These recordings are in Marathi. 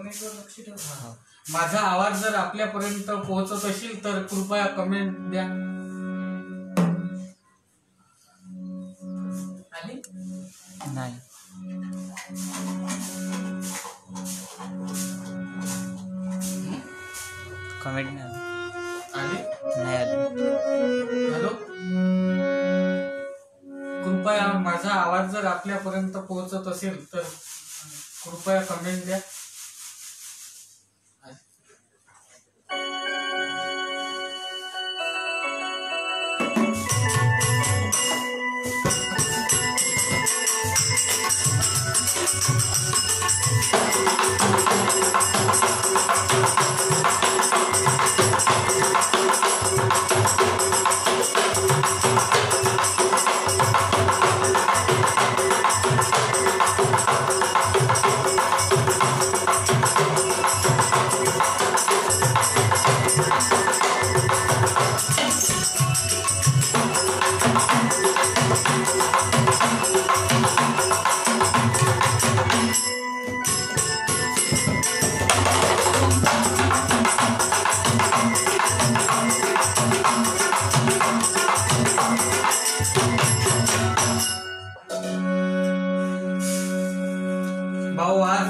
कमेंटवर लक्ष ठेवा. माझा आवाज जर आपल्यापर्यंत पोहोचत असेल तर कृपया कमेंट द्या. आली नाही कमेंट नाही आली नाही आली. हॅलो, कृपया माझा आवाज जर आपल्यापर्यंत पोहोचत असेल तर कृपया कमेंट द्या. भाऊ, आज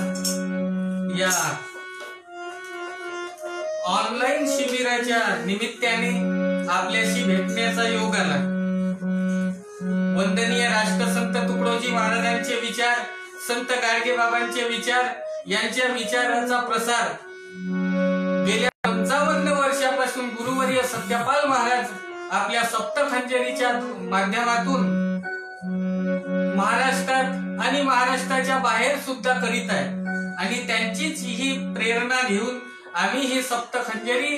या ऑनलाईन शिबिराच्या निमित्ताने आपल्याशी भेटण्याचा योग आला. वंदनीय राष्ट्रसंत तुकडोजी महाराजांचे विचार, संत गाडगेबाबांचे विचार यांच्या विचारांचा प्रसार गेल्या 55 वर्षापासून गुरुवर्य सत्यपाल महाराज आपल्या सप्तखंजरीच्या माध्यमातून महाराष्ट्रात आणि महाराष्ट्राच्या बाहेर सुद्धा करीत आहे. आणि त्यांचीच ही प्रेरणा घेऊन आम्ही ही सप्तखंजरी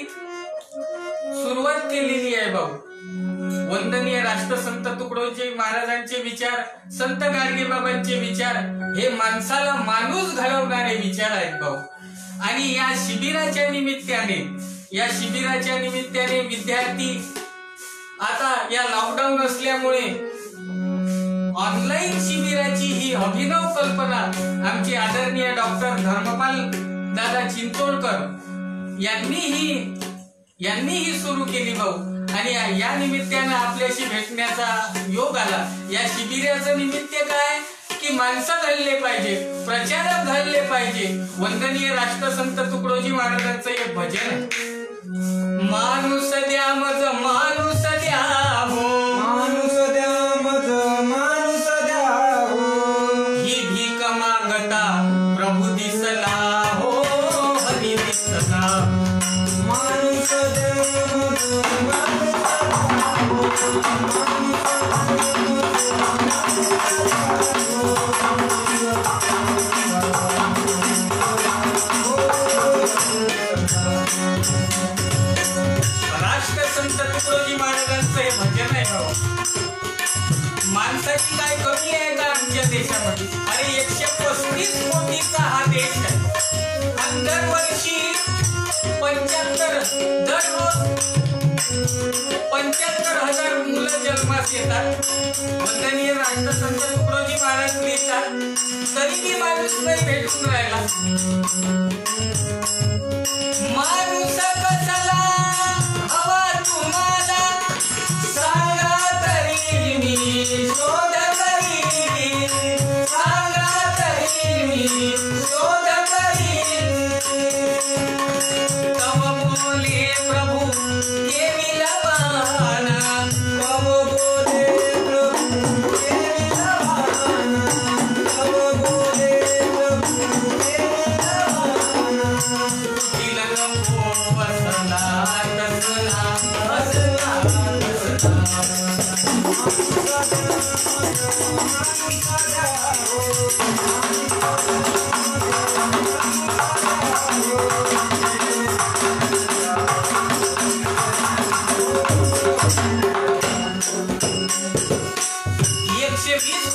सुरुवात केलेली आहे. भाऊ, वंदनीय राष्ट्रसंत तुकडोजी महाराजांचे विचार, संत गाडगेबाबांचे विचार हे माणसाला माणूस घडवणारे विचार आहेत भाऊ. आणि या शिबिराच्या निमित्ताने विद्यार्थी आता या लॉकडाऊन असल्यामुळे ऑनलाईन शिबिराची ही अभिनव कल्पना आमचे आदरणीय डॉक्टर धर्मपाल दादा चिंचोळकर यांनीही सुरू केली भाऊ. आणि या निमित्तानं आपल्याशी भेटण्याचा योग आला. या शिबिराचं निमित्त काय की माणसं घडले पाहिजे, प्रचारक घडले पाहिजे. वंदनीय राष्ट्रसंत तुकडोजी महाराजांचं एक भजन आहे, माणूस द्या मज माणूस द्या हो, माणूस द्या मज माणूस द्या हो, ही भीक मागता प्रभू दिसला हो, हरी दिसला. माणूस द्या मज माणूस द्या हो, राष्ट्रसंत तुकडोजी महाराजांचं हे भजन आहे भाऊ. माणसाची काय कमी आहे का आमच्या देशामध्ये? अरे 135 कोटीचा हा देश आहे. आणि दरवर्षी 75,000 मुलं जन्मास येतात. वंदनीय राष्ट्रसंत तुकडोजी महाराज लिहितात, तरीही माणूस नाही भेटून राहिला. माणूस कशाला हवा तुम्हाला सांगा तरी मी शोध करीन, सांगा तरी मी शोध करीन. तव बोले प्रभू केवी लवाना, तव बोले प्रभू केवी लवाना, तव बोले प्रभू केवी लवाना. तिला नको बसला तसला बसला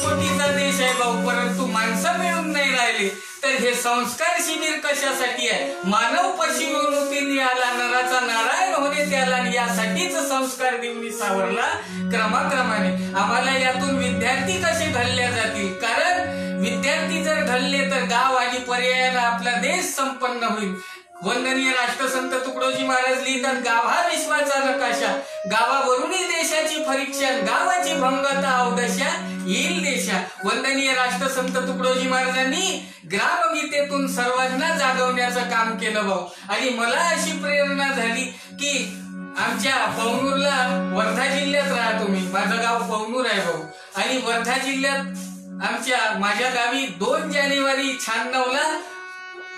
कोटीचा देश आहे भाऊ, परंतु माणसं मिळून नाही राहिले. तर हे संस्कार शिबिर कशासाठी आहे? मानव पशिवृत्तीने आला, नराचा नारायण होणे त्याला. यासाठीच संस्कार देऊन सावरला क्रमाक्रमाने. आम्हाला यातून विद्यार्थी कसे घडल्या जातील, कारण विद्यार्थी जर घडले तर गाव आणि पर्यायाला आपला देश संपन्न होईल. वंदनीय राष्ट्रसंत तुकडोजी महाराज लिहितात, गाव हा विश्वाचा नकाशा, गावावरूनही देशाची परीक्षा, गावाची भंगता अवदशा येईल देशा. वंदनीय राष्ट्रसंत तुकडोजी महाराजांनी ग्रामगीतेतून सर्वांना जागवण्याचं काम केलं भाऊ. आणि मला अशी प्रेरणा झाली की आमच्या पवनूरला, वर्धा जिल्ह्यात राहतो मी, माझं गाव पवनूर आहे भाऊ. आणि वर्धा जिल्ह्यात माझ्या गावी 2 जानेवारी 96ला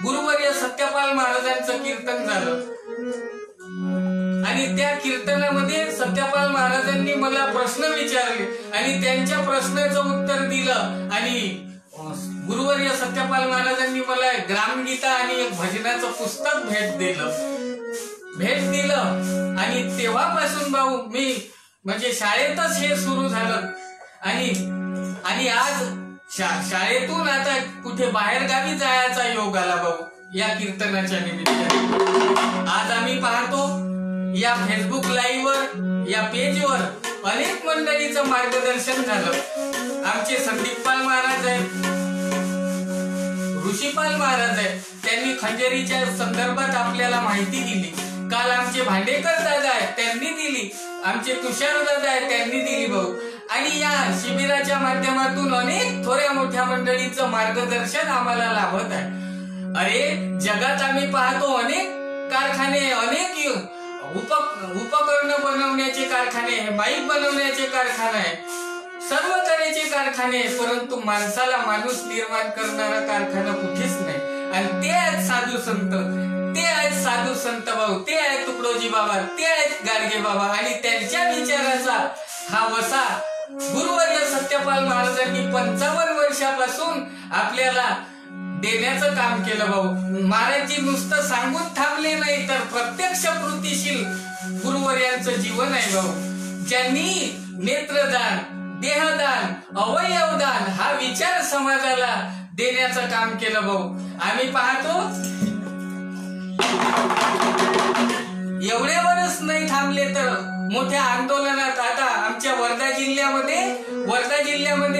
गुरुवर्य सत्यपाल महाराजांचं कीर्तन झालं. आणि त्या कीर्तनामध्ये सत्यपाल महाराजांनी मला प्रश्न विचारले आणि त्यांच्या प्रश्नाचं उत्तर दिलं. आणि गुरुवर्य सत्यपाल महाराजांनी मला ग्रामगीता आणि एक भजनाचं पुस्तक भेट दिलं. आणि तेव्हापासून भाऊ मी म्हणजे शाळेतच हे सुरू झालं. आणि आज शाळेतून आता कुठे बाहेर गावी जायचा योग आला भाऊ या कीर्तनाच्या निमित्ताने. आज आम्ही पाहतो या फेसबुक लाईव्हवर, या पेजवर अनेक मंडळीचं मार्गदर्शन झालं. आमचे संदीपपाल महाराज आहेत, ऋषीपाल महाराज आहेत, त्यांनी खंजरीच्या संदर्भात आपल्याला माहिती दिली. काल आमचे भांडेकर दादा आहेत, त्यांनी दिली. आमचे तुषार दादा आहेत, त्यांनी दिली भाऊ. आणि या शिबिराच्या माध्यमातून अनेक थोड्या मोठ्या मंडळींचं मार्गदर्शन आम्हाला लाभत आहे. अरे जगात आम्ही पाहतो अनेक कारखाने, अनेक उपकरण बनवण्याचे कारखाने, बाईक बनवण्याचे कारखाने, सर्व तऱ्हेचे कारखाने, परंतु माणसाला माणूस निर्माण करणारा कारखाना कुठेच नाही. आणि ते आहेत साधू संत, ते आहेत साधू संत भाऊ, ते आहेत तुकडोजी बाबा, ते आहेत गाडगे बाबा. आणि त्यांच्या विचाराचा हा वसा गुरुवर्य सत्यपाल महाराजांनी 55 वर्षापासून आपल्याला देण्याचं काम केलं भाऊ. महाराजजी नुसतं सांगून थांबले नाही, तर प्रत्यक्ष कृतीशील गुरुवर्यांचं जीवन आहे भाऊ. ज्यांनी नेत्रदान, देहदान, अवयवदान हा विचार समाजाला देण्याचं काम केलं भाऊ. आम्ही पाहतो एवढ्यावरच नाही थांबले तर मोठ्या आंदोलनात आता आमच्या वर्धा जिल्ह्यामध्ये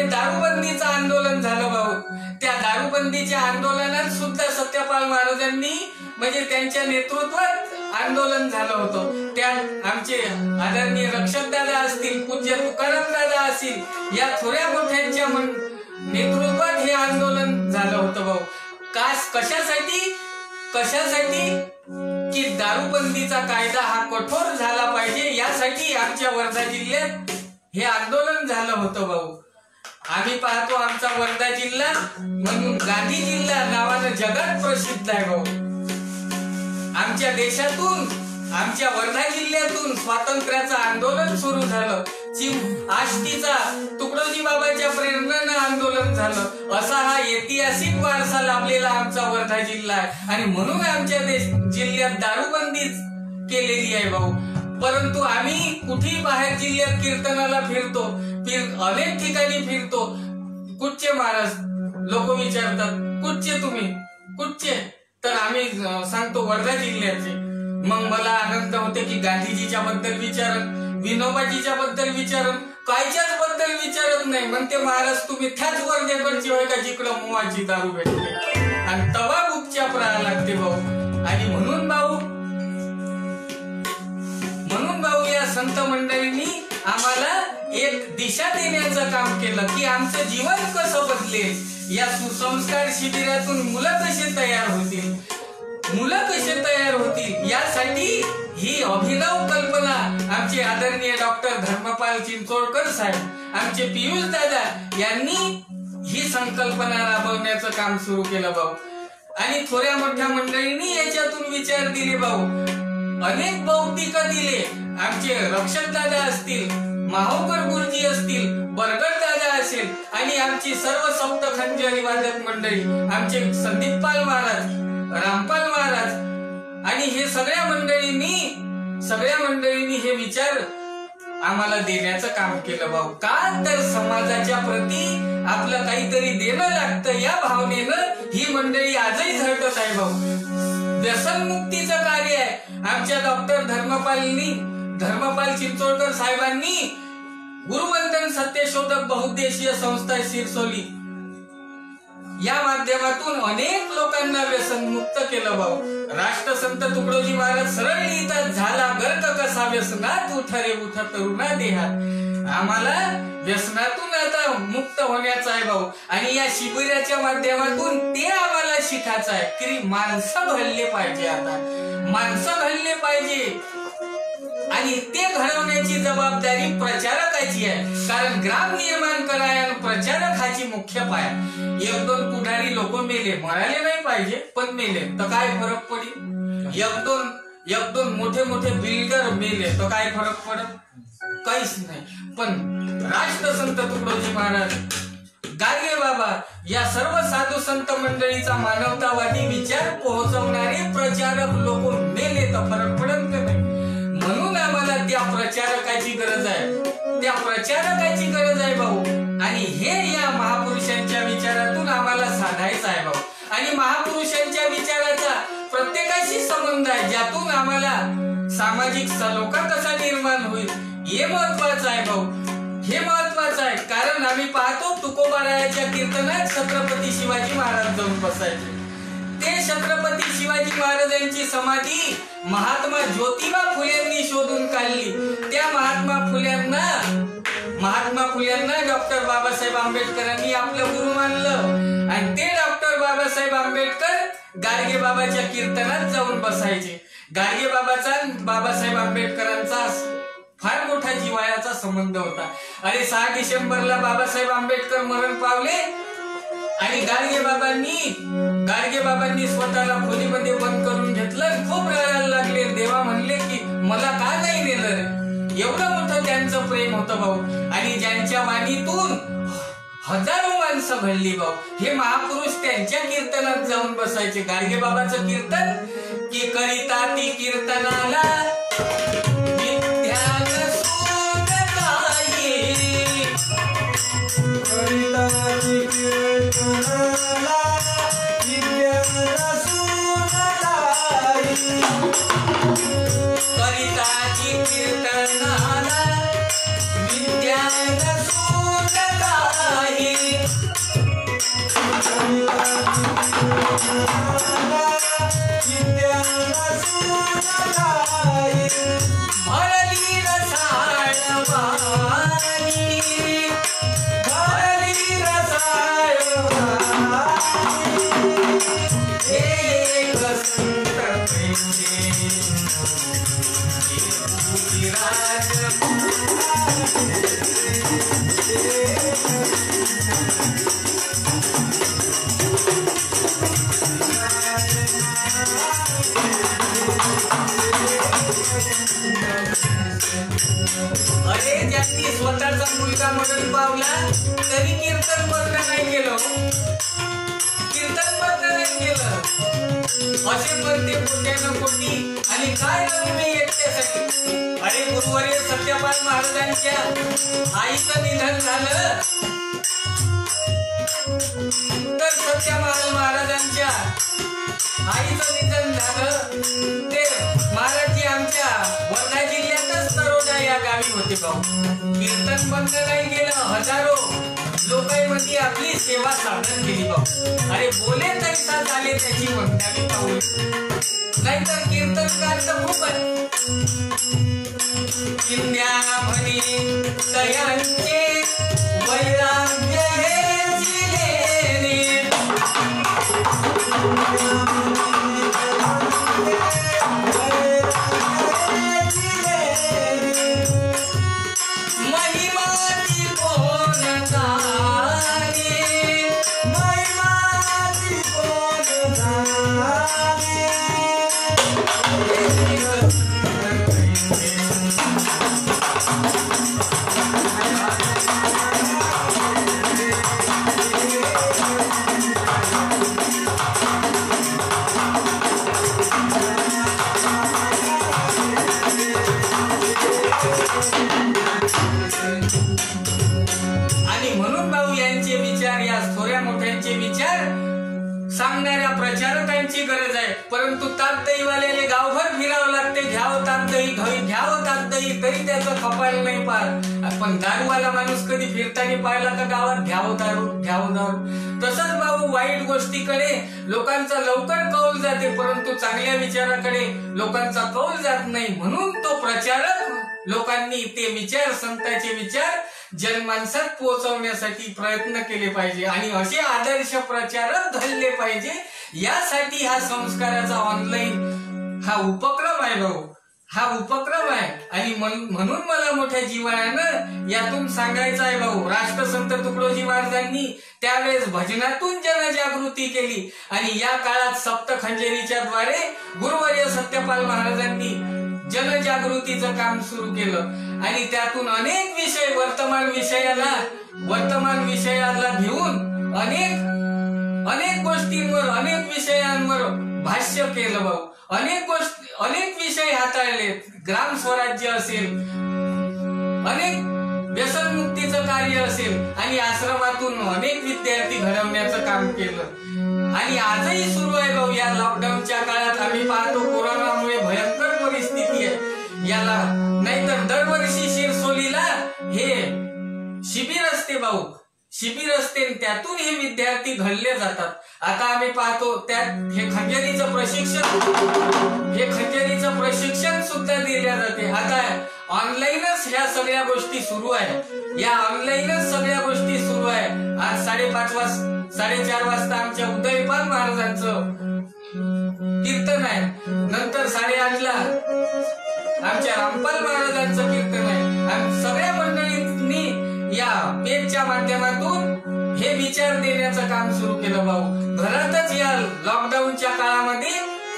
दारूबंदीचं आंदोलन झालं भाऊ. त्या दारूबंदीच्या आंदोलनात सुद्धा सत्यपाल महाराजांनी म्हणजे त्यांच्या नेतृत्वात आंदोलन झालं होतं. त्यात आमचे आदरणीय रक्षक दादा असतील, पूज्य तुकाराम दादा असतील, या थोड्या मोठ्यांच्या नेतृत्वात हे आंदोलन झालं होतं भाऊ. कशासाठी की दारूबंदीचा कायदा हा कठोर झाला पाहिजे, यासाठी आमच्या वर्धा जिल्ह्यात हे आंदोलन झालं होतं भाऊ. आम्ही पाहतो आमचा वर्धा जिल्हा म्हणून गांधी जिल्हा नावानं जगात प्रसिद्ध आहे भाऊ. आमच्या देशातून, आमच्या वर्धा जिल्ह्यातून स्वातंत्र्याचं आंदोलन सुरू झालं. आष्टीचा तुकडोजी बाबाच्या प्रेरणेनं आंदोलन झालं. असा हा ऐतिहासिक वारसा लाभलेला आमचा वर्धा जिल्हा आहे. आणि म्हणून आमच्या जिल्ह्यात दारूबंदी केलेली आहे भाऊ. परंतु आम्ही कुठेही बाहेर जिल्ह्यात कीर्तनाला फिरतो, अनेक ठिकाणी फिरतो. कुठचे महाराज लोक विचारतात, कुठचे तुम्ही, कुठचे? तर आम्ही सांगतो वर्धा जिल्ह्याचे. मग मला आनंद होते की गांधीजीच्या बद्दल विचारत, विनोबाजीच्या बद्दल विचारत, कायच्याच बद्दल विचारत नाही. म्हणते महाराज तुम्ही त्याच वर्धेकडचे होय का जिकडं मोवाची दारू भेटते, आणि तवा गुपचाप राहायला लागते भाऊ. आणि म्हणून भाऊ या संत मंडळींनी आम्हाला एक दिशा देण्याचं काम केलं की आमचं जीवन कसं बदलेल. या सुसंस्कार शिबिरातून मुलं कसे तयार होतील यासाठी ही अभिनव कल्पना आमचे आदरणीय डॉक्टर धर्मपाल चिंचोळकर साहेब, आमचे पियुष दादा यांनी ही संकल्पना राबवण्याचं काम सुरू केलं भाऊ. आणि थोड्या मोठ्या मंडळींनी याच्यातून विचार दिले भाऊ, अनेक बौद्धिक दिले. आमचे रक्षक दादा असतील, माहोकर गुरुजी असतील, बरगड दादा असेल, आणि आमची सर्व सप्त खंजरी वादक मंडळी, आमचे संदीपपाल महाराज, रामपाल महाराज, आणि हे सगळ्या मंडळींनी हे विचार आम्हाला देण्याचं काम केलं भाऊ. का तर समाजाच्या प्रती आपलं काहीतरी देणं लागतं या भावनेनं ही मंडळी आजही झळकत आहे भाऊ. व्यसनमुक्तीचं कार्य आहे आमच्या डॉक्टर धर्मपाल चिंचोळकर साहेबांनी गुरुवंदन सत्यशोधक बहुउद्देशीय संस्था शिरसोली या माध्यमातून अनेक लोकांना व्यसनमुक्त केलं भाऊ. राष्ट्रसंत तुकडोजी महाराज सरळ लिहितात, झाला गर्क कसा व्यसनात उठ रे उठ तरुणा देहात. आम्हाला व्यसनातून आता मुक्त होण्याचं आहे भाऊ. आणि या शिबिराच्या माध्यमातून ते आम्हाला शिकायचं आहे की माणसं घडले पाहिजे. आता माणसं घडले पाहिजे आणि ते घडवण्याची जबाबदारी प्रचारकाची आहे. कारण ग्राम निर्माण करायला प्रचारकाची मुख्य पाय. एक दोन पुढारी लोक मेले, मराले नाही पाहिजे पण मेले तर काय फरक पडेल. एक दोन मोठे मोठे बिल्डर मेले तर काय फरक पडत, काहीच नाही. पण राष्ट्रसंत तुकडोजी महाराज, गाडगे बाबा या सर्व साधू संत मंडळीचा मानवतावादी विचार पोहोचवणारे प्रचारक लोक मेले तर फरक पडत का नाही. म्हणून आम्हाला त्या प्रचारकाची गरज आहे, त्या प्रचारकाची गरज आहे भाऊ. आणि हे या महापुरुषांच्या विचारातून आम्हाला साधायचं आहे भाऊ. आणि महापुरुषांच्या विचाराचा प्रत्येकाशी संबंध आहे, ज्यातून आम्हाला सामाजिक सलोखा कसा निर्माण होईल हे महत्वाचं आहे भाऊ. हे महत्वाचं आहे. कारण आम्ही पाहतो तुकोबारायाच्या कीर्तनात छत्रपती शिवाजी महाराज जाऊन बसायचे. ते छत्रपती शिवाजी महाराजांची समाधी महात्मा ज्योतिबा फुलेंनी शोधून काढली. त्या महात्मा फुल्यांना डॉक्टर बाबासाहेब आंबेडकरांनी आपलं गुरु मानलं. आणि ते डॉक्टर बाबासाहेब आंबेडकर गाडगे बाबाच्या कीर्तनात जाऊन बसायचे. गाडगे बाबाचा बाबासाहेब आंबेडकरांचा फार मोठा जिव्हाळ्याचा संबंध होता. आणि 6 डिसेंबरला बाबासाहेब आंबेडकर मरण पावले. आणि गाडगे बाबांनी स्वतःला खोलीमध्ये बंद करून घेतलं. खूप रडायला लागले. देवा म्हणले की मला का नाही नेलं रे. एवढं मोठं त्यांचं प्रेम होतं भाऊ. आणि ज्यांच्या वाणीतून हजारो माणसं घडली भाऊ. हे महापुरुष त्यांच्या कीर्तनात जाऊन बसायचे. गाडगे बाबाचं कीर्तन की करिता ती कीर्तनाला अरे ज्यांनी स्वतःचा मुलगा मरण पावला तरी कीर्तन बंद नाही केलं. कीर्तन बंद नाही केलं. असे म्हणते कोट्यानं कोटी. आणि काय तुम्ही एकट्यासाठी. अरे गुरुवर्य सत्यपाल महाराजांच्या आईचं निधन झालं तर सत्यपाल महाराजांच्या आईचं निधन झालं. ते महाराजजी आमच्या वर्धा जिल्ह्यातच तरोडा या गावी होते भाऊ. कीर्तन बंद नाही केलं. हजारो लोकांमध्ये आपली सेवा साधन केली भाऊ. अरे बोले तैसा झाले त्याची वंदावी पाहू. नाहीतर कीर्तनकार तर खूप आहे. किंद्या म्हणे तयांचे वैराग्य हे जिलेने. सांगणाऱ्या प्रचारकांची गरज आहे. परंतु ताकदईवाल्याने गावभर फिरावं लागते, घ्यावं ताकदई तरी त्याचं कपाल नाही पार. पण दारूवाला माणूस कधी फिरताना पाहिला का गावात घ्यावं दारू? तसंच भाऊ वाईट गोष्टीकडे लोकांचा लवकर कौल जाते, परंतु चांगल्या विचाराकडे लोकांचा कौल जात नाही. म्हणून तो प्रचारक लोकांनी ते विचार, संतांचे विचार जनमानसात पोहोचवण्यासाठी प्रयत्न केले पाहिजे आणि असे आदर्श प्रचारक घडले पाहिजे. यासाठी हा संस्काराचा ऑनलाईन हा उपक्रम आहे भाऊ, हा उपक्रम आहे. आणि म्हणून मला मोठ्या जिव्हाळ्यानं यातून सांगायचं आहे भाऊ, राष्ट्रसंत तुकडोजी महाराजांनी त्यावेळेस भजनातून जनजागृती केली आणि या काळात सप्तखंजरीच्या द्वारे गुरुवर्य सत्यपाल महाराजांनी जनजागृतीचं काम सुरू केलं आणि त्यातून अनेक विषय वर्तमान विषयाला घेऊन अनेक गोष्टींवर, अनेक विषयांवर भाष्य केलं भाऊ. अनेक विषय हाताळले. ग्राम स्वराज्य असेल, अनेक व्यसनमुक्तीचं कार्य असेल आणि आश्रमातून अनेक विद्यार्थी घडवण्याचं काम केलं. आणि आजही सुरू आहे भाऊ. या लॉकडाऊनच्या काळात आम्ही पाहतो कोरोनामुळे भयंकर परिस्थिती आहे याला, नाहीतर दरवर्षी शिरसोलीला हे शिबिर असते भाऊ, शिबिर असते, त्यातून हे विद्यार्थी घडले जातात. आता आम्ही पाहतो त्यात हे खंजरीचं प्रशिक्षण सुद्धा दिले जाते. आता ऑनलाईनच ह्या सगळ्या गोष्टी सुरू आहे, या ऑनलाईनच सगळ्या गोष्टी सुरू आहे. आज 4:30 वाजता आमच्या उदयपाल महाराजांचं कीर्तन आहे, नंतर 8:30ला आमच्या रामपाल महाराजांचं कीर्तन आहे. आणि सगळ्या मंडळींनी या पेजच्या माध्यमातून हे विचार देण्याचं काम सुरू केलं भाऊ. घरातच या लॉकडाऊनच्या काळामध्ये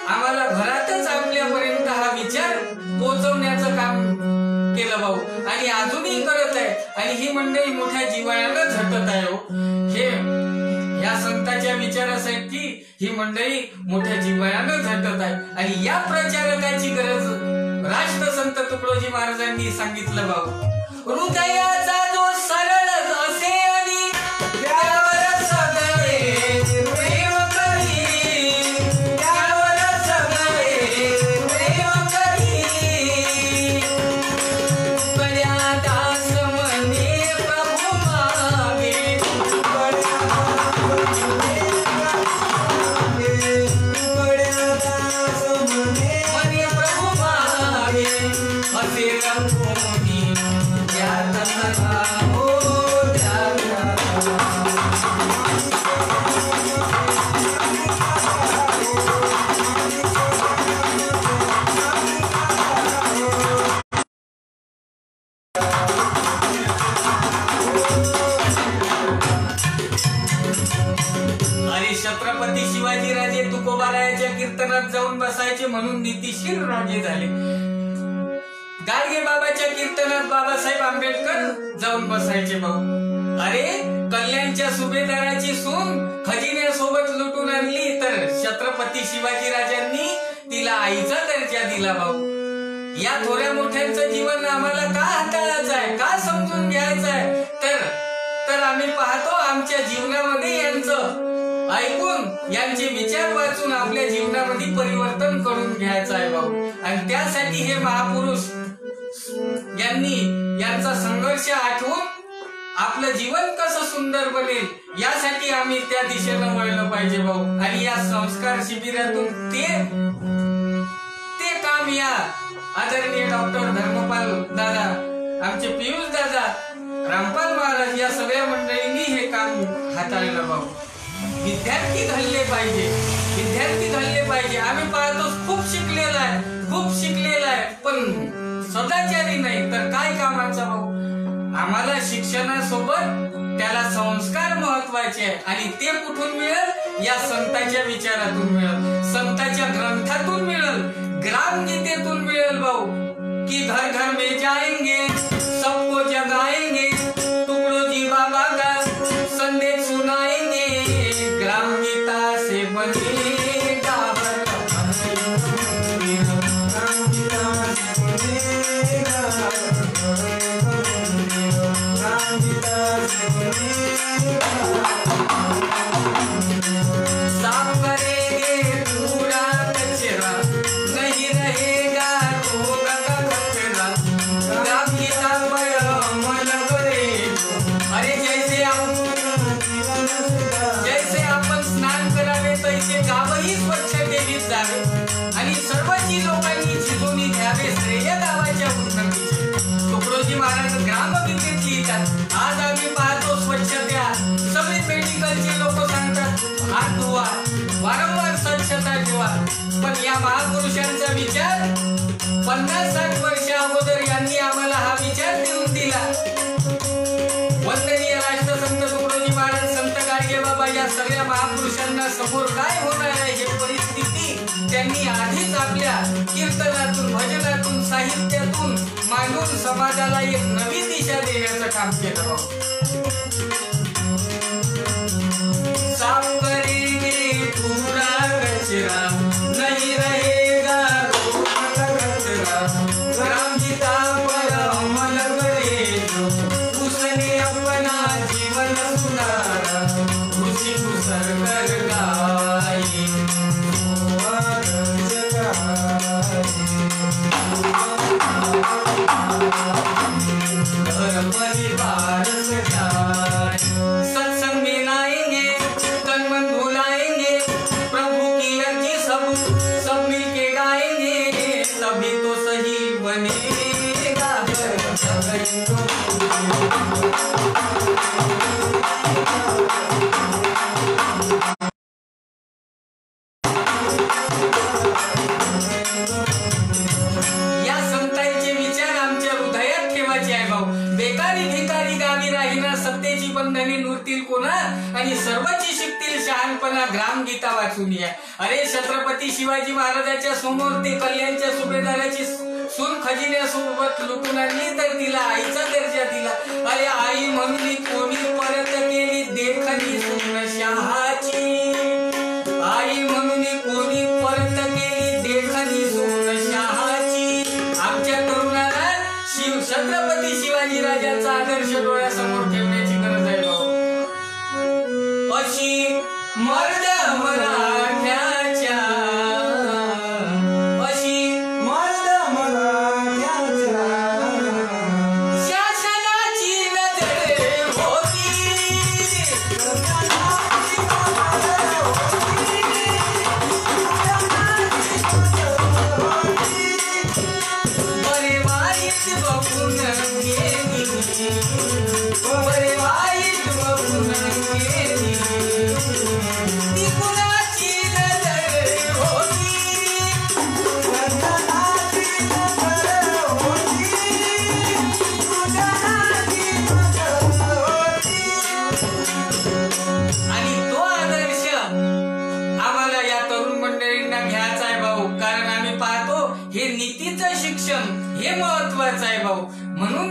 आम्हाला घरातच आपल्यापर्यंत हा विचार पोहोचवण्याचं काम केलं भाऊ आणि अजूनही करत आहे. आणि ही मंडळी मोठ्या जिव्हाळ्यानं झटत आहे हो. हे या संतांच्या विचारासाठी ही मंडळी मोठ्या जिव्हाळ्यानं झटत आहे आणि या प्रचारकाची गरज राष्ट्रसंत तुकडोजी महाराजांनी सांगितलं भाऊ. हृदयाचा जो सरळ असे आणि त्यावर सगळे प्रेम करी, त्यावर सगळे प्रेम करी. बड्या दास म्हणे प्रभू मागे, म्हणे प्रभू मागे असे रंगोनी छत्रपती शिवाजीराजे तुकोबारायाच्या कीर्तनात जाऊन बसायचे म्हणून नीतिशीर राजे झाले. गाडगे बाबाच्या कीर्तनात बाबासाहेब आंबेडकर जाऊन बसायचे भाऊ. अरे कल्याणच्या सुभेदाराची सून खजिन्यासोबत लुटून आणली तर छत्रपती शिवाजीराजांनी तिला आईचा दर्जा दिला भाऊ. या थोड्या मोठ्यांचं जीवन आम्हाला का हाताळायचं आहे, का समजून घ्यायचं आहे? तर आम्ही पाहतो आमच्या जीवनामध्ये यांचं ऐकून, यांचे विचार वाचून आपल्या जीवनामध्ये परिवर्तन करून घ्यायचं आहे भाऊ. आणि त्यासाठी हे महापुरुष यांनी यांचा संघर्ष आठवून आपलं जीवन कसं सुंदर बनेल यासाठी आम्ही त्या दिशेनं वळलं पाहिजे भाऊ. आणि या संस्कार शिबिरातून ते काम या आदरणीय डॉक्टर धर्मपाल दादा, आमचे पियुष दादा, रामपाल महाराज या सगळ्या मंडळींनी हे काम हाताळलं भाऊ. विद्यार्थी घडले पाहिजे. आम्ही पाहतो खूप शिकलेला आहे पण सदाचारी नाही तर काय कामाचा भाऊ. आम्हाला शिक्षणासोबत त्याला संस्कार महत्वाचे आहे आणि ते कुठून मिळेल? या संतांच्या विचारातून मिळेल, संतांच्या ग्रंथातून मिळेल, ग्रामगीतेतून मिळेल भाऊ. की घर घर में जाएंगे सबको जगाएंगे, तुकडोजी बाबा का संदेश सुनाएंगे, ग्राम गीता से बनेगा साफ करेंगे पूरा गावही स्वच्छतेत जावे आणि सर्वची लोकांनी झिजून घ्यावे श्रेय गावाच्या उन्नतीचे. तुकडोजी महाराज ग्रामगीतेत लिहितात, आज आम्ही पाहतो स्वच्छता, सगळे मेडिकलचे लोक सांगतात हात धुवा, वारंवार स्वच्छता ठेवा. पण या महापुरुषांचा विचार 50-60 वर्ष अगोदर यांनी आम्हाला हा विचार देऊन दिला. वंदनीय राष्ट्रसंत तुकडोजी महाराज, संत गाडगेबाबा या सगळ्या महापुरुषांना समोर काय होणार आहे हे परिस्थिती त्यांनी आधीच आपल्या कीर्तनातून, भजनातून, साहित्यातून मांडून समाजाला एक नवी दिशा देण्याचं काम केलं. साफ करेंगे पूरा कचरा, नहीं रहेगा रोड का कचरा, ग्राम गीता पर अमल करे जो, उसने अपना जीवन सुधारा, उसी को सरकर गाए घर परिवार सजाए. सत्संग में आएंगे, तन मन भुलाएंगे, प्रभु की अर्जी सब मिलके गाएंगे, तभी तो सही बनेगा घर. या संतांचे विचार आमच्या हृदयात ठेवायचे आहे भाऊ. बेकारी भिकारी गावी राहिना, सत्तेची बंधने नुरतील कोणा, आणि सर्वची शिकतील शहाणपणा, ग्रामगीता वाचून या. अरे छत्रपती शिवाजी महाराजांच्या समोर ते कल्याणच्या सुभेदाराची सून खजिन्यासोबत लुटून आणली तर तिला आईचा दर्जा दिला. अरे आई म्हणून कोणी परत केली देखणी सून शहाची, आई म्हणून कोणी परत केली देखणी सून शहाची. आमच्या तरुणाला छत्रपती शिवाजी राजांचा आदर्श डोळ्यासमोर ठेवण्याची गरज आहे भाऊ. अशी मर्द मराठ्याच्या, अशी मर्द मराठ्याच्या, शासनाची नजर होती, बरे वाईट बघून गेली, बरे वाईट बघून गेली, ती कुणाची नजर होती, वर्धनाची नजर होती, वर्धनाची नजर होती. आणि तो आदर्श आम्हाला या तरुण मंडळींना घ्यायचा आहे भाऊ. कारण आम्ही पाहतो हे नीतीचं शिक्षण हे महत्वाचं आहे भाऊ. म्हणून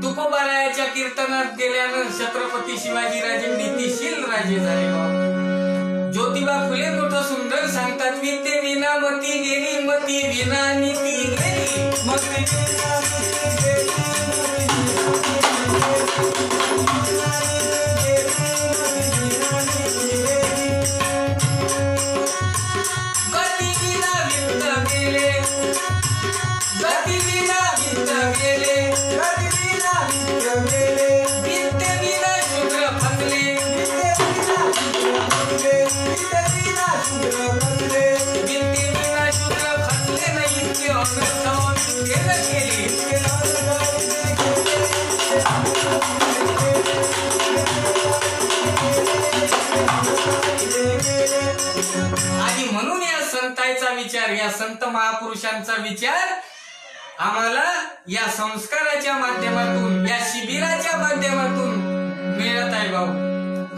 तुकोबारायाच्या कीर्तनात गेल्यानं छत्रपती शिवाजीराजे नीतिशील राजे झाले भाऊ. ज्योतिबा फुले मोठं सुंदर सांगतात, विद्ये विना मती गेली, मती विना नीती गेली, मती विना नीती गेली, गती विना वित्त गेले, गती विना वित्त गेले, गती विना वित्त गेले, विद्ये विना शूद्र फसले, विद्ये विना शूद्र फसले, विद्ये विना शूद्र फसले, विद्ये विना शूद्र फसले नाही, इतके अनर्थावर केलं केले. आणि म्हणून या संतांचा विचार, या संत महापुरुषांचा विचार आम्हाला या संस्काराच्या माध्यमातून, या शिबिराच्या माध्यमातून मिळत आहे भाऊ.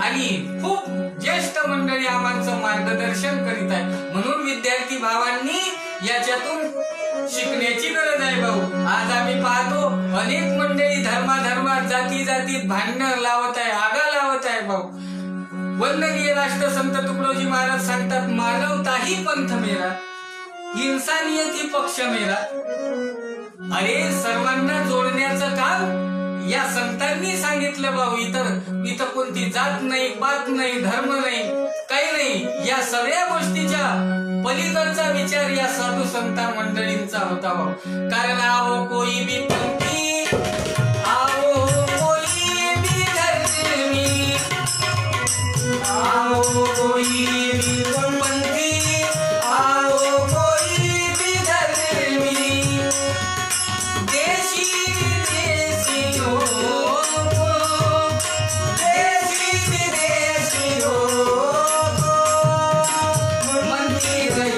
आणि खूप ज्येष्ठ मंडळी आम्हाचं मार्गदर्शन करीत आहे. म्हणून विद्यार्थी भावांनी याच्यातून शिकण्याची गरज आहे भाऊ. आज आम्ही पाहतो अनेक मंडळी धर्माधर्मात, जाती जातीत भांडणं लावत आहे, आगा लावत आहे भाऊ. वंदनीय राष्ट्रसंत तुकडोजी महाराज सांगतात, मानवता ही पंथ मेरा, इंसानियत ही पक्ष मेरा. अरे सर्वांना जोडण्याचं काम या संतांनी सांगितलं भाऊ. इथं कोणती जात नाही, पात नाही, धर्म नाही, काही नाही. या सगळ्या गोष्टीच्या पलीकडचा विचार या साधू संत मंडळींचा होता भाऊ. कारण आओ कोई भी पंथी, आओ कोई भी धर्मी, आओ कोई भी पंथी, संत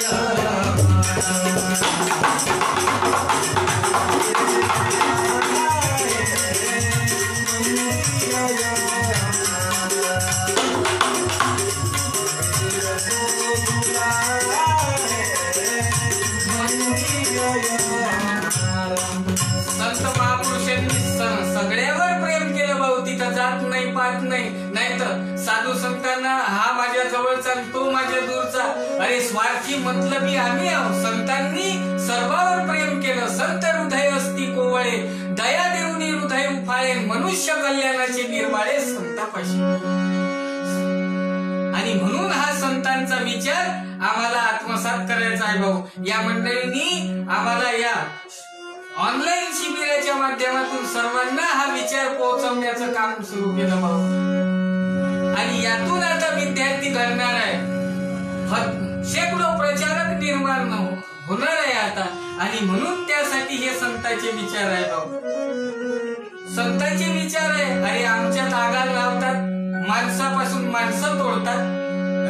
महापुरुषांनी सगळ्यावर प्रेम केलं भाऊ. तिथं जात नाही पात नाही. नाहीतर साधू संतांना हा माझ्या जवळचा तो माझ्या दूरचा, अरे स्वार्थी मतलबी आम्ही आहोत. संतांनी सर्वावर प्रेम केलं. संत हृदय असती कोवळे, दया देऊनी हृदय उफाळे, मनुष्य कल्याणाचे निर्वाळे संतापाशी. आणि म्हणून हा संतांचा विचार आम्हाला आत्मसात करायचा आहे भाऊ. या मंडळींनी आम्हाला या ऑनलाईन शिबिराच्या माध्यमातून सर्वांना हा विचार पोहोचवण्याचं काम सुरू केलं भाऊ. आणि यातून आता विद्यार्थी घडणार आहे. शेकडो प्रचारक निर्माण होणार आहे आता. आणि म्हणून त्यासाठी हे संतांचे विचार आहे भाऊ. संतांचे विचार आहे. अरे आमच्यात आगाल लावतात, माणसापासून माणसं तोडतात.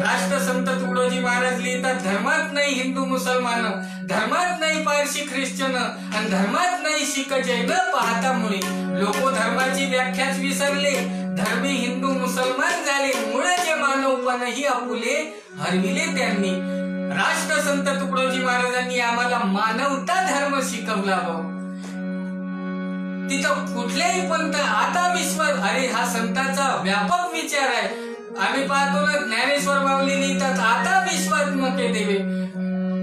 राष्ट्रसंत तुकडोजी महाराज लिहितात, धर्मात नाही हिंदू मुसलमान, धर्मात नाही पारशी ख्रिश्चन, आणि धर्मात नाही शीख जैन. पाहता मुळे लोक धर्माची व्याख्याच विसरले, धर्मी हिंदू मुसलमान झाले. मुळाचे मानवपणही आपुले हरविले त्यांनी. राष्ट्रसंत तुकडोजी महाराजांनी आम्हाला मानवता धर्म शिकवला भाऊ. तिथं कुठल्याही पंथ आता विश्वास, अरे हा संतांचा व्यापक विचार आहे. आम्ही पाहतो ना, ज्ञानेश्वर माऊली लिहितात, आता विश्वात्मके देवे.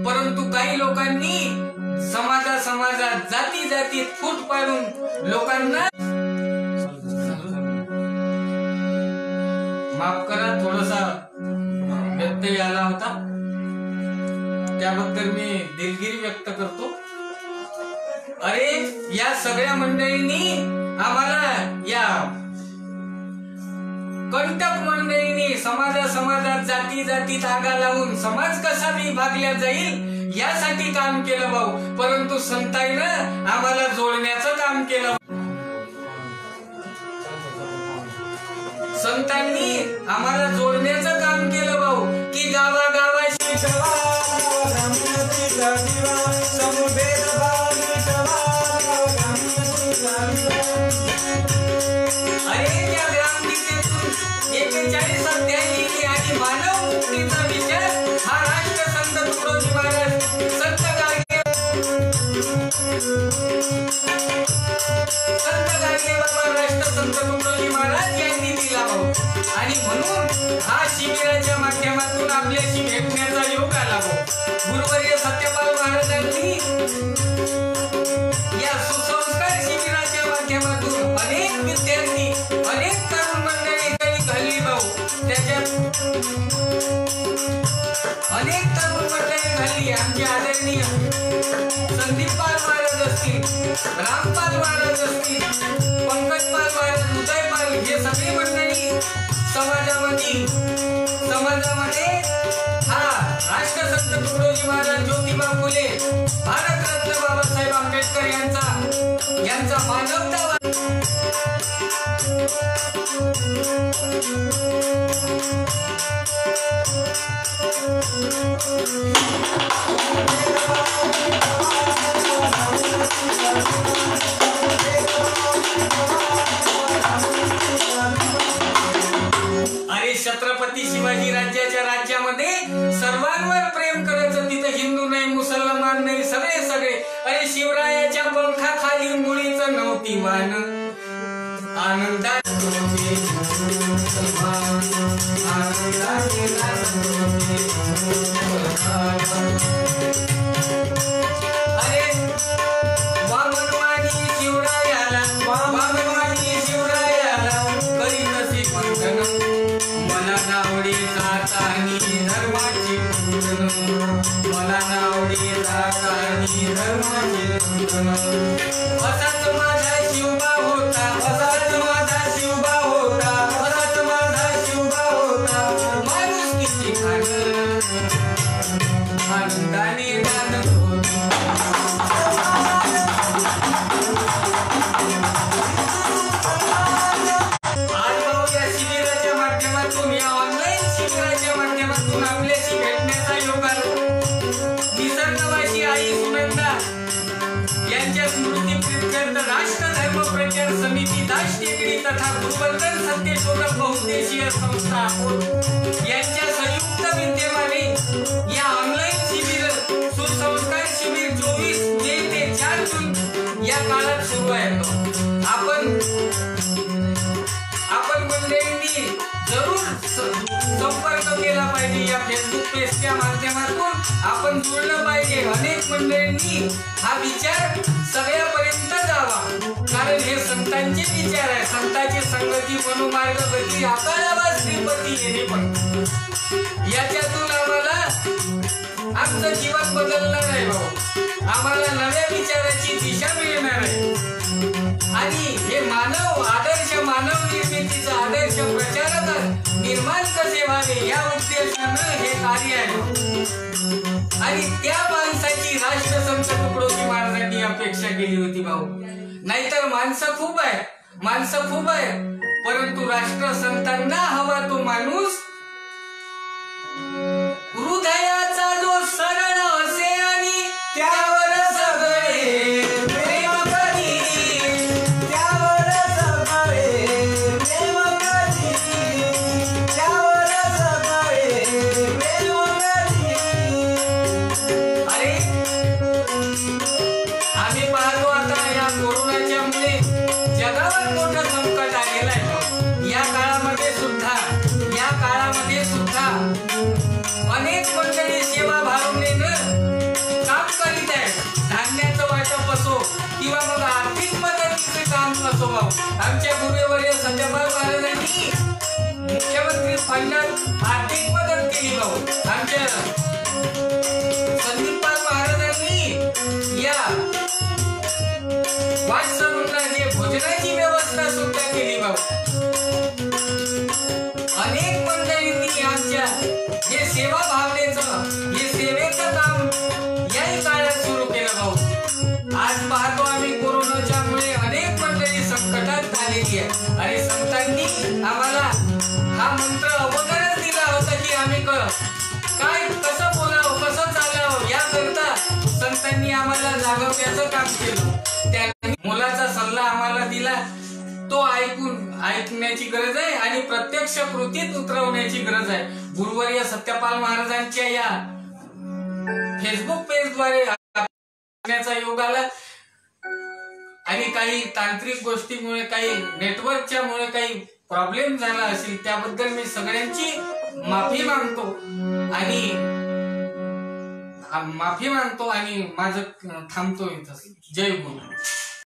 परंतु काही लोकांनी समाजात जाती जातीत फूट पाडून लोकांना, माफ करा थोडासा व्यत्यय आला होता, त्याबद्दल मी दिलगिरी व्यक्त करतो. अरे या सगळ्या मंडळींनी आम्हाला, या कंटक मंडळींनी समाजात जाती जातीत आगा लावून समाज कसा विभागला जाईल यासाठी काम केलं भाऊ. परंतु संतांनं आम्हाला जोडण्याचं काम केलं. संतांनी आम्हाला जोडण्याचं काम केलं भाऊ. की गावागावाशी अरे त्या ग्रामगीतेतून 41 अध्याय लिहिली. आणि मानव मुक्तीचा विचार हा राष्ट्रसंत तुकडोजी महाराज, संत गाडगे बाबा राष्ट्रसंत तुकडोजी महाराज यांनी दिला भाऊ. आणि म्हणून हा शिबिराच्या माध्यमातून आपल्याशी भेटण्याचा योग आला भाऊ. गुरुवर्य सत्यपाल महाराजांनी या सुसंस्कार शिबिराच्या माध्यमातून अनेक विद्यार्थी, अनेक तरुण मंडळी घडली भाऊ. त्याच्यात अनेक तरुण मंडळी घडली. आमचे आदरणीय संदीपपाल महाराज असतील, रामपाल महाराज असतील, पंकजपाल महाराज, उदयपाल, हे सगळी मंडळी समाजामध्ये हा राष्ट्रसंत तुकडोजी महाराज, ज्योतिबा फुले, भारतरत्न बाबासाहेब आंबेडकर यांचा मानवतावाद, अरे छत्रपती शिवाजी राज्यामध्ये सर्वांवर प्रेम करायचं. तिथं हिंदू नाही, मुसलमान नाही, सगळे. अरे शिवरायाच्या पंखाखाली मुळीच नव्हती वान. आनंदात अरे वामनवाणी शिवरायाला करी नसे पंथन. मला नावडे जातानी धर्माचे बंधन, मला नावडे जातानी धर्माचे बंधन. असाच माझा शिवबा होता, असाच माझा शिवबा होता, असाच माझा शिवबा होता. माणुसकीची खाण आनंदाने नांदत होती. आज भाऊ या शिबिराच्या माध्यमातून, या ऑनलाईन शिबिराच्या माध्यमातून आपल्याशी भेटण्याचा योग आला. स्मृती प्रीत्यर्थ राष्ट्र धर्म प्रचार समिती दास टेकडी तथा गुरुवर्धन सत्यशोधक बहुउद्देशीय संस्था यांच्या संयुक्त विद्यमाने या ऑनलाईन शिबिर सुसंस्कार शिबिर 24 मे ते 4 जून या काळात सुरू आहे. आपण मंडळींनी जरूर संपर्क केला पाहिजे. या फेसबुक पेजच्या माध्यमातून आपण जुळलं पाहिजे. अनेक मंडळींनी हा विचार सगळ्यापर्यंत जावा, कारण हे संतांचे विचार आहे. संतांची संगती मनोमार्ग गती आकारावा श्रीपती येणे पण याच्यातून आम्हाला आमचं जीवन बदलणार आहे भाऊ. आम्हाला नव्या विचाराची दिशा मिळणार आहे आणि हे मानव आदर्श मानव निर्मितीचा आदर्श प्रचारक निर्माण कसे व्हावे या उद्देशानं हे कार्य आहे. आणि त्या माणसाची राष्ट्रसंत तुकडोजी महाराजांनी अपेक्षा केली होती भाऊ. नाहीतर माणसं खूप आहे परंतु राष्ट्रसंतांना हवा तो माणूस हृदयाचा जो सरळ असे आणि त्यावर सगळे प्रेम करी. त्यावर सगळे प्रेम करी. त्यावर सगळे प्रेम करी. अरे आम्ही पाहतो आता या कोरोनाच्या मुळे जगावर मोठं संकट आलेलं आहे. या काळामध्ये सुद्धा अनेक मंडळी सेवा भावनेनं काम करीत आहेत. धान्याचं वाटप असो किंवा मग आर्थिक मदतीचे काम असो भाऊ. आमच्या गुरुवर्य सत्यपाल महाराजांनी मुख्यमंत्री फंडात आर्थिक मदत केली भाऊ. आमच्या संदीपपाल महाराजांनी या वाटसरूंना जे भोजनाची व्यवस्था सुद्धा केली भाऊ. अनेक मंडळींनी आमच्या हे सेवा भावनेचं हे सेवेचं काम याही काळात सुरू केलं भाऊ. आज पाहतो आम्ही कोरोनाच्या मुळे अनेक मंडळी संकटात आलेली आहे आणि संतांनी आम्हाला हा मंत्र अगोदरच दिला होता की आम्ही काय कसं बोलावं कसं चालावं याकरता संतांनी आम्हाला जागवण्याचं काम केलं. त्यांनी मुलाचा सल्ला आम्हाला दिला तो ऐकण्याची गरज आहे आणि प्रत्यक्ष कृतीत उतरवण्याची गरज आहे. गुरुवर्य सत्यपाल महाराजांच्या या फेसबुक पेजद्वारे योग आला आणि काही तांत्रिक गोष्टीमुळे काही नेटवर्कच्या मुळे काही प्रॉब्लेम झाला असेल त्याबद्दल मी सगळ्यांची माफी मागतो आणि माझं थांबतो इथं. जय गुरु.